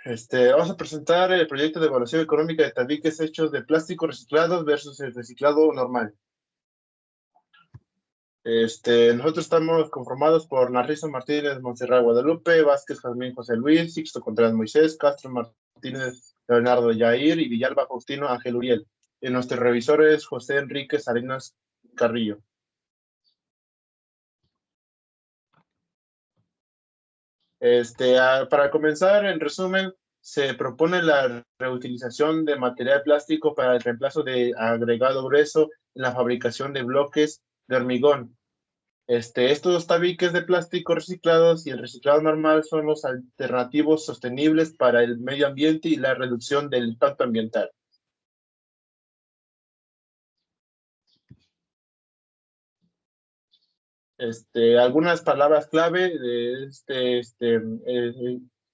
Vamos a presentar el proyecto de evaluación económica de tabiques hechos de plástico reciclados versus el reciclado normal. Nosotros estamos conformados por Narciso Martínez Montserrat Guadalupe, Vázquez Jazmín José Luis, Sixto Contreras Moisés, Castro Martínez Leonardo Yair y Villalba Faustino Ángel Uriel. Y nuestros revisores José Enrique Salinas Carrillo. Para comenzar, en resumen, se propone la reutilización de material plástico para el reemplazo de agregado grueso en la fabricación de bloques de hormigón. Estos tabiques de plástico reciclados y el reciclado normal son los alternativos sostenibles para el medio ambiente y la reducción del impacto ambiental. Algunas palabras clave de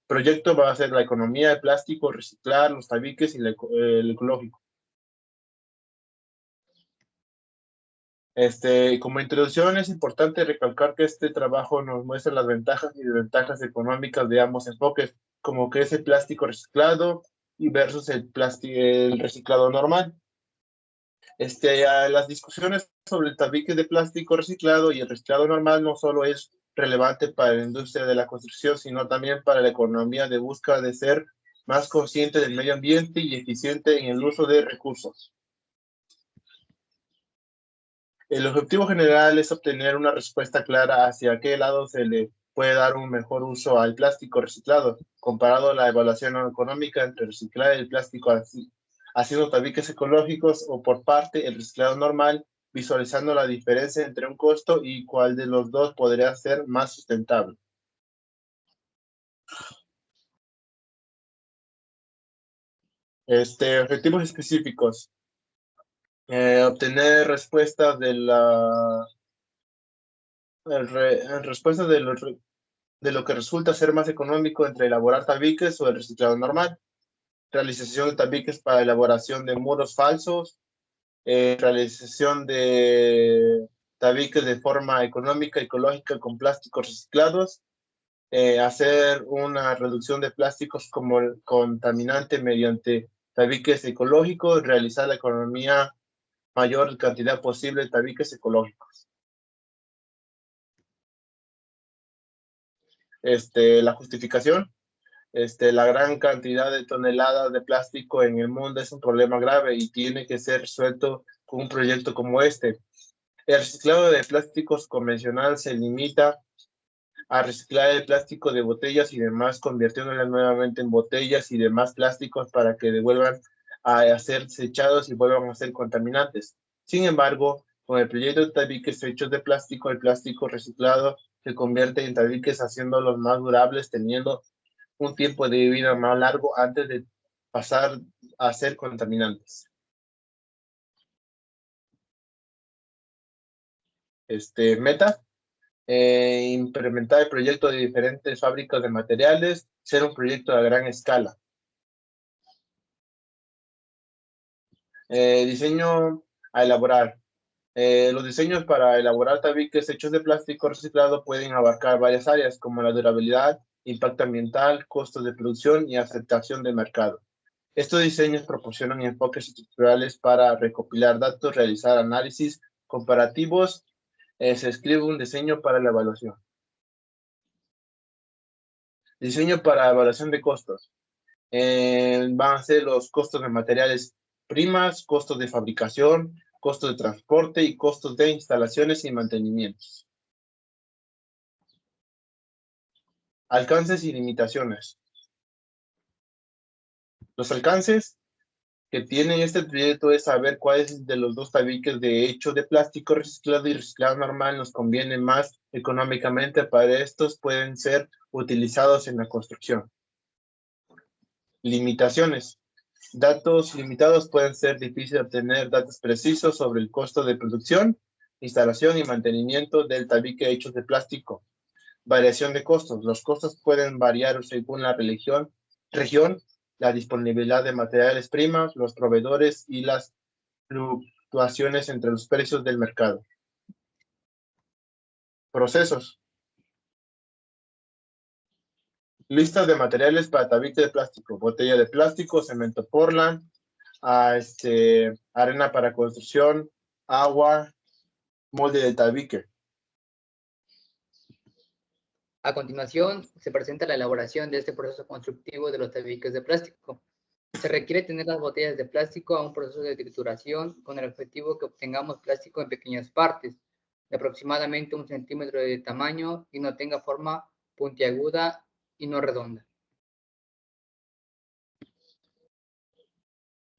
proyecto va a ser la economía, el plástico, reciclar, los tabiques y el ecológico. Como introducción es importante recalcar que este trabajo nos muestra las ventajas y desventajas económicas de ambos enfoques, como que es el plástico reciclado y versus el reciclado normal. Las discusiones sobre el tabique de plástico reciclado y el reciclado normal no solo es relevante para la industria de la construcción, sino también para la economía de busca de ser más consciente del medio ambiente y eficiente en el uso de recursos. El objetivo general es obtener una respuesta clara hacia qué lado se le puede dar un mejor uso al plástico reciclado, comparado a la evaluación económica entre reciclar el plástico haciendo tabiques ecológicos o por parte el reciclado normal, visualizando la diferencia entre un costo y cuál de los dos podría ser más sustentable. Objetivos específicos. Obtener respuestas de respuestas de lo que resulta ser más económico entre elaborar tabiques o el reciclado normal, realización de tabiques para elaboración de muros falsos, realización de tabiques de forma económica y ecológica con plásticos reciclados, hacer una reducción de plásticos como el contaminante mediante tabiques ecológicos, realizar la economía mayor cantidad posible de tabiques ecológicos. La justificación. La gran cantidad de toneladas de plástico en el mundo es un problema grave y tiene que ser resuelto con un proyecto como este. El reciclado de plásticos convencional se limita a reciclar el plástico de botellas y demás, convirtiéndolas nuevamente en botellas y demás plásticos para que devuelvan a ser desechados y vuelvan a ser contaminantes. Sin embargo, con el proyecto de tabiques hechos de plástico, el plástico reciclado se convierte en tabiques haciéndolos más durables, teniendo un tiempo de vida más largo antes de pasar a ser contaminantes. Meta, implementar el proyecto de diferentes fábricas de materiales, ser un proyecto a gran escala. Diseño a elaborar. Los diseños para elaborar tabiques hechos de plástico reciclado pueden abarcar varias áreas como la durabilidad, impacto ambiental, costos de producción y aceptación de mercado. Estos diseños proporcionan enfoques estructurales para recopilar datos, realizar análisis comparativos. Se escribe un diseño para la evaluación. Diseño para evaluación de costos. Van a ser los costos de materiales primas, costos de fabricación, costos de transporte y costos de instalaciones y mantenimientos. Alcances y limitaciones. Los alcances que tiene este proyecto es saber cuáles de los dos tabiques de hecho de plástico reciclado y reciclado normal nos conviene más económicamente. Para estos pueden ser utilizados en la construcción. Limitaciones. Datos limitados pueden ser difíciles de obtener datos precisos sobre el costo de producción, instalación y mantenimiento del tabique hecho de plástico. Variación de costos. Los costos pueden variar según la región, la disponibilidad de materiales primas, los proveedores y las fluctuaciones entre los precios del mercado. Procesos. Lista de materiales para tabique de plástico: botella de plástico, cemento Portland, arena para construcción, agua, molde de tabique. A continuación, se presenta la elaboración de este proceso constructivo de los tabiques de plástico. Se requiere tener las botellas de plástico a un proceso de trituración con el objetivo que obtengamos plástico en pequeñas partes, de aproximadamente 1 centímetro de tamaño y no tenga forma puntiaguda y no redonda.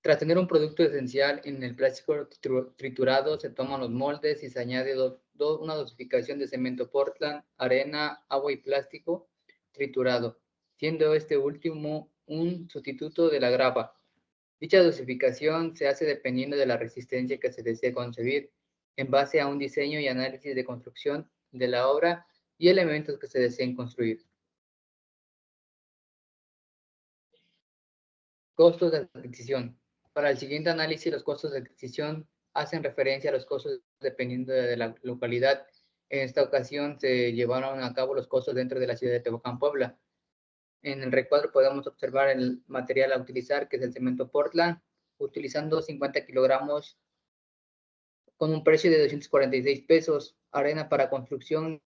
Tras tener un producto esencial en el plástico triturado, se toman los moldes y se añade una dosificación de cemento Portland, arena, agua y plástico triturado, siendo este último un sustituto de la grava. Dicha dosificación se hace dependiendo de la resistencia que se desee concebir, en base a un diseño y análisis de construcción de la obra y elementos que se deseen construir. Costos de adquisición. Para el siguiente análisis, los costos de adquisición hacen referencia a los costos dependiendo de la localidad. En esta ocasión se llevaron a cabo los costos dentro de la ciudad de Tehuacán, Puebla. En el recuadro podemos observar el material a utilizar, que es el cemento Portland, utilizando 50 kilogramos con un precio de 246 pesos, arena para construcción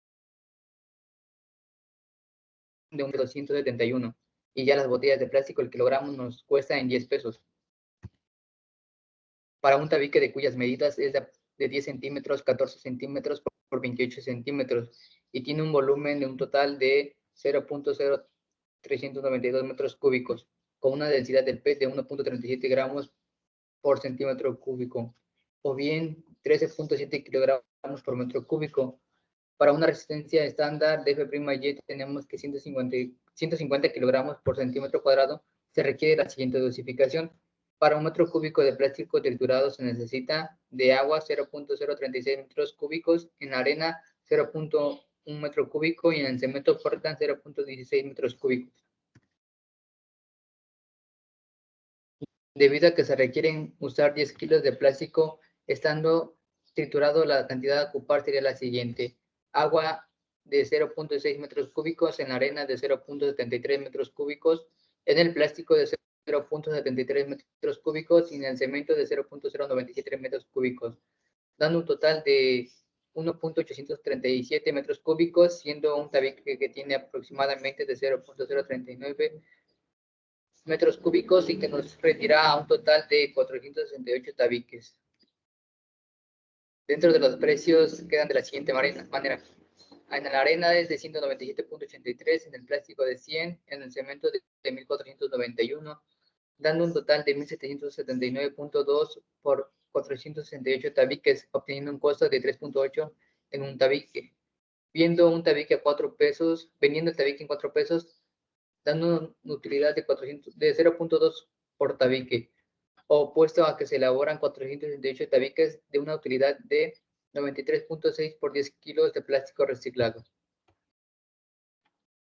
de un 271, y ya las botellas de plástico el kilogramo nos cuesta en 10 pesos. Para un tabique de cuyas medidas es de 10 centímetros, 14 centímetros por 28 centímetros, y tiene un volumen de un total de 0.0392 metros cúbicos, con una densidad del PET de 1.37 gramos por centímetro cúbico, o bien 13.7 kilogramos por metro cúbico. Para una resistencia estándar de F'-Y tenemos que 150 kilogramos por centímetro cuadrado. Se requiere la siguiente dosificación. Para un metro cúbico de plástico triturado se necesita de agua 0.036 metros cúbicos, en arena 0.1 metro cúbico y en el cemento Portland 0.16 metros cúbicos. Debido a que se requieren usar 10 kilos de plástico, estando triturado, la cantidad a ocupar sería la siguiente: agua de 0.6 metros cúbicos, en arena de 0.73 metros cúbicos, en el plástico de 0.73 metros cúbicos y en el cemento de 0.097 metros cúbicos, dando un total de 1.837 metros cúbicos, siendo un tabique que tiene aproximadamente de 0.039 metros cúbicos y que nos retirá a un total de 468 tabiques. Dentro de los precios quedan de la siguiente manera. En la arena es de 197.83, en el plástico de 100, en el cemento de 1.491, dando un total de 1.779.2 por 468 tabiques, obteniendo un costo de 3.8 en un tabique. Viendo un tabique a 4 pesos, vendiendo el tabique en 4 pesos, dando una utilidad de 0.2 por tabique, opuesto a que se elaboran 468 tabiques de una utilidad de 93.6 por 10 kilos de plástico reciclado.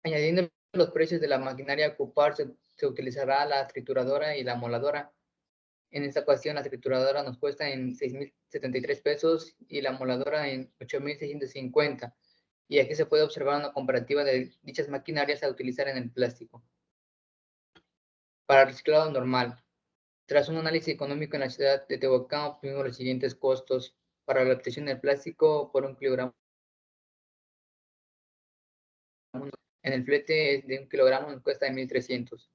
Añadiendo los precios de la maquinaria a ocupar, se utilizará la trituradora y la moladora. En esta ocasión, la trituradora nos cuesta en 6.073 pesos y la moladora en 8.650. Y aquí se puede observar una comparativa de dichas maquinarias a utilizar en el plástico. Para reciclado normal, tras un análisis económico en la ciudad de Tehuacán, obtuvimos los siguientes costos. Para la obtención del plástico por un kilogramo, en el flete de un kilogramo nos cuesta 1.300.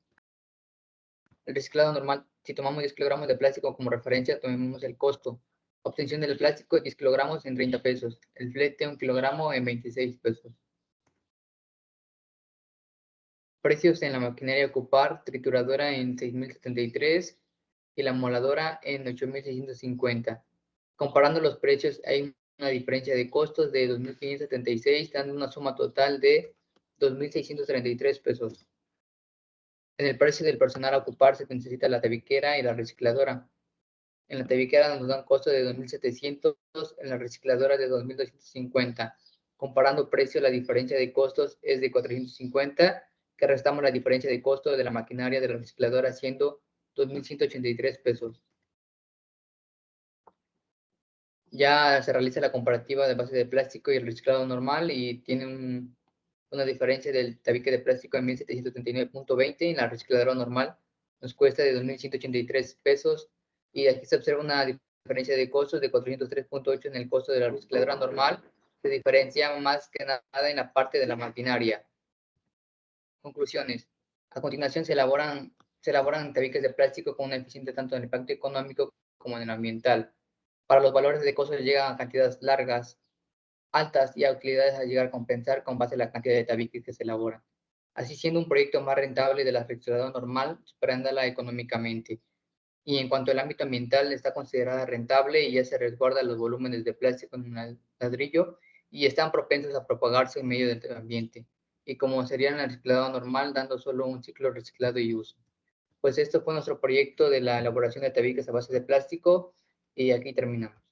El reciclado normal, si tomamos 10 kilogramos de plástico como referencia, tomemos el costo. Obtención del plástico, 10 kilogramos en 30 pesos. El flete, 1 kilogramo en 26 pesos. Precios en la maquinaria a ocupar: trituradora en 6.073 y la moladora en 8.650. Comparando los precios, hay una diferencia de costos de 2.576, dando una suma total de 2.633 pesos. En el precio del personal a ocupar se necesita la tabiquera y la recicladora. En la tabiquera nos dan costo de 2.700, en la recicladora de 2.250. Comparando precios, la diferencia de costos es de 450, que restamos la diferencia de costo de la maquinaria de la recicladora, siendo 2.183 pesos. Ya se realiza la comparativa de base de plástico y el reciclado normal y tiene con la diferencia del tabique de plástico en 1.739.20 en la recicladora normal nos cuesta de 2.183 pesos, y aquí se observa una diferencia de costos de 403.8 en el costo de la recicladora normal. Se diferencia más que nada en la parte de la maquinaria. Conclusiones. A continuación se elaboran tabiques de plástico con una eficiencia tanto en el impacto económico como en el ambiental. Para los valores de costos llegan a cantidades altas y a utilidades a llegar a compensar con base a la cantidad de tabiques que se elaboran, así siendo un proyecto más rentable de la recicladora normal, superándola económicamente. Y en cuanto al ámbito ambiental, está considerada rentable y ya se resguarda los volúmenes de plástico en un ladrillo y están propensos a propagarse en medio del ambiente, y como sería en la recicladora normal, dando solo un ciclo reciclado y uso. Pues esto fue nuestro proyecto de la elaboración de tabiques a base de plástico, y aquí terminamos.